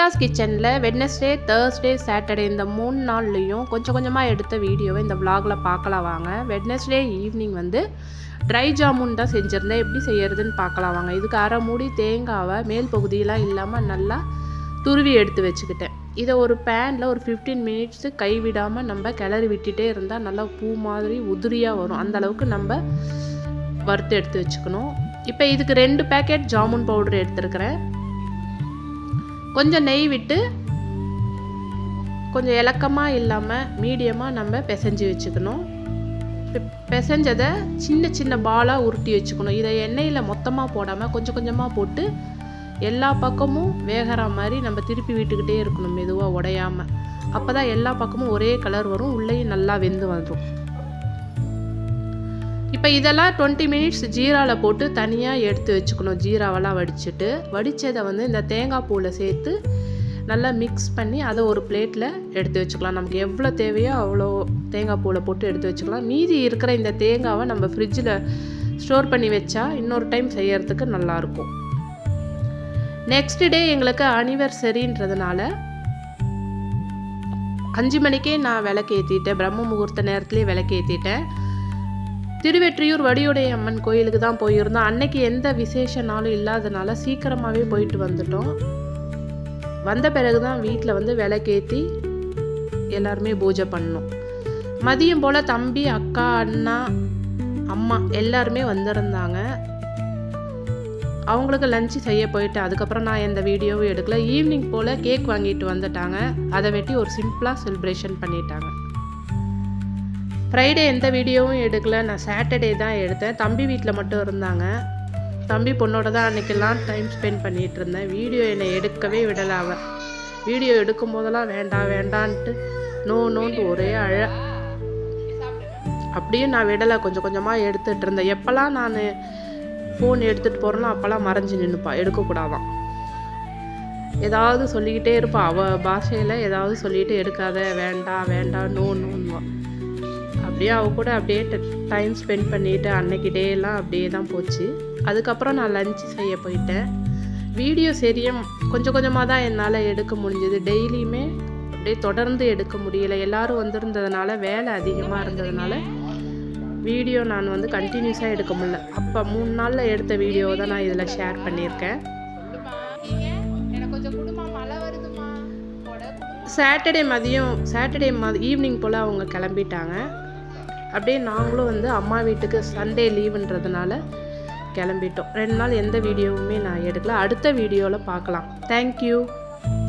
கீதாஸ் கிச்சனில் Wednesday, Thursday, Saturday இந்த 3 நாள்லேயும் கொஞ்சம் கொஞ்சமாக எடுத்த வீடியோவை இந்த விலாகில் பார்க்கலாம் வாங்க. வெட்னஸ்டே ஈவினிங் வந்து ட்ரை ஜாமுன் தான் செஞ்சுருந்தேன். எப்படி செய்யறதுன்னு பார்க்கலாம் வாங்க. இதுக்கு அரை மூடி தேங்காவை மேல் பகுதியெலாம் இல்லாமல் நல்லா துருவி எடுத்து வச்சுக்கிட்டேன். இதை ஒரு பேனில் ஒரு 15 மினிட்ஸு கைவிடாமல் நம்ம கிளறி விட்டுட்டே இருந்தால் நல்லா பூ மாதிரி உதிரியாக வரும். அந்த அளவுக்கு நம்ம வறுத்து எடுத்து வச்சுக்கணும். இப்போ இதுக்கு 2 பேக்கெட் ஜாமுன் பவுடர் எடுத்துருக்கிறேன். கொஞ்சம் நெய் விட்டு கொஞ்சம் இலக்கமாக இல்லாமல் மீடியமாக நம்ம பிசைஞ்சு வச்சுக்கணும். பிசைஞ்சதை சின்ன சின்ன பாலாக உருட்டி வச்சுக்கணும். இதை எண்ணெயில் மொத்தமாக போடாமல் கொஞ்சம் கொஞ்சமாக போட்டு எல்லா பக்கமும் வேகிற மாதிரி நம்ம திருப்பி விட்டுக்கிட்டே இருக்கணும், மெதுவாக உடையாமல். அப்போ தான் எல்லா பக்கமும் ஒரே கலர் வரும், உள்ளேயும் நல்லா வெந்து வந்துடும். இப்போ இதெல்லாம் 20 மினிட்ஸ் ஜீராவில் போட்டு தனியாக எடுத்து வச்சுக்கணும். ஜீராவெல்லாம் வடித்ததை வந்து இந்த தேங்காய் பூவில் சேர்த்து நல்லா மிக்ஸ் பண்ணி அதை ஒரு பிளேட்டில் எடுத்து வச்சுக்கலாம். நமக்கு எவ்வளோ தேவையோ அவ்வளோ தேங்காய் பூவில் போட்டு எடுத்து வச்சுக்கலாம். மீதி இருக்கிற இந்த தேங்காவை நம்ம ஃப்ரிட்ஜில் ஸ்டோர் பண்ணி வச்சா இன்னொரு டைம் செய்யறதுக்கு நல்லாயிருக்கும். நெக்ஸ்ட் டே எங்களுக்கு அனிவர்சரின்றதுனால 5 மணிக்கே நான் விளக்கு ஏற்றிட்டேன். பிரம்ம முகூர்த்த நேரத்துலேயே விளக்கு ஏற்றிட்டேன். திருவெற்றியூர் வடியுடைய அம்மன் கோயிலுக்கு தான் போயிருந்தோம். அன்னைக்கு எந்த விசேஷ நாளும் இல்லாதனால சீக்கிரமாகவே போயிட்டு வந்துட்டோம். வந்த பிறகு தான் வீட்டில் வந்து விளக்கேற்றி எல்லாருமே பூஜை பண்ணோம். மதியம் போல் தம்பி, அக்கா, அண்ணா, அம்மா எல்லாருமே வந்திருந்தாங்க. அவங்களுக்கு லஞ்சு செய்ய போயிட்டு அதுக்கப்புறம் நான் எந்த வீடியோவும் எடுக்கல. ஈவினிங் போல் கேக் வாங்கிட்டு வந்துட்டாங்க. அதை வெட்டி ஒரு சிம்பிளாக செலிப்ரேஷன் பண்ணிட்டாங்க. ஃப்ரைடே எந்த வீடியோவும் எடுக்கல. நான் சாட்டர்டே தான் எடுத்தேன். தம்பி வீட்டில் மட்டும் இருந்தாங்க. தம்பி பொண்ணோட தான் அன்றைக்கெல்லாம் டைம் ஸ்பெண்ட் பண்ணிகிட்டு இருந்தேன். வீடியோ என்னை எடுக்கவே விடலை. அவன் வீடியோ எடுக்கும் போதெல்லாம் வேண்டான்ட்டு நோன்ட்டு ஒரே அழ. அப்படியும் நான் விடலை, கொஞ்சம் கொஞ்சமாக எடுத்துகிட்டு இருந்தேன். எப்போல்லாம் நான் ஃபோன் எடுத்துகிட்டு போகிறேனோ அப்போல்லாம் மறைஞ்சு நின்றுப்பா, எடுக்கக்கூடாதான். ஏதாவது சொல்லிக்கிட்டே இருப்பாள் அவள் பாஷையில். ஏதாவது சொல்லிகிட்டு எடுக்காத, வேண்டாம் நோன்னுவான். அப்படியே அவள் கூட அப்படியே டைம் ஸ்பெண்ட் பண்ணிவிட்டு அன்னைக்கு டேலாம் அப்படியே தான் போச்சு. அதுக்கப்புறம் நான் லஞ்சு செய்ய போயிட்டேன். வீடியோ சரியாக கொஞ்சம் கொஞ்சமாக தான் என்னால் எடுக்க முடிஞ்சது. டெய்லியுமே அப்படியே தொடர்ந்து எடுக்க முடியலை. எல்லோரும் வந்திருந்ததுனால வேலை அதிகமாக இருந்ததுனால வீடியோ நான் வந்து கண்டினியூஸாக எடுக்க முடியல. அப்போ 3 நாளில் எடுத்த வீடியோவை தான் நான் இதில் ஷேர் பண்ணியிருக்கேன். சாட்டர்டே ஈவினிங் போல் அவங்க கிளம்பிட்டாங்க. அப்படியே நாங்களும் வந்து அம்மா வீட்டுக்கு சண்டே லீவுன்றதுனால கிளம்பிட்டோம். 2 நாள் எந்த வீடியோவுமே நான் எடுக்கல. அடுத்த வீடியோவில் பார்க்கலாம். தேங்க்யூ.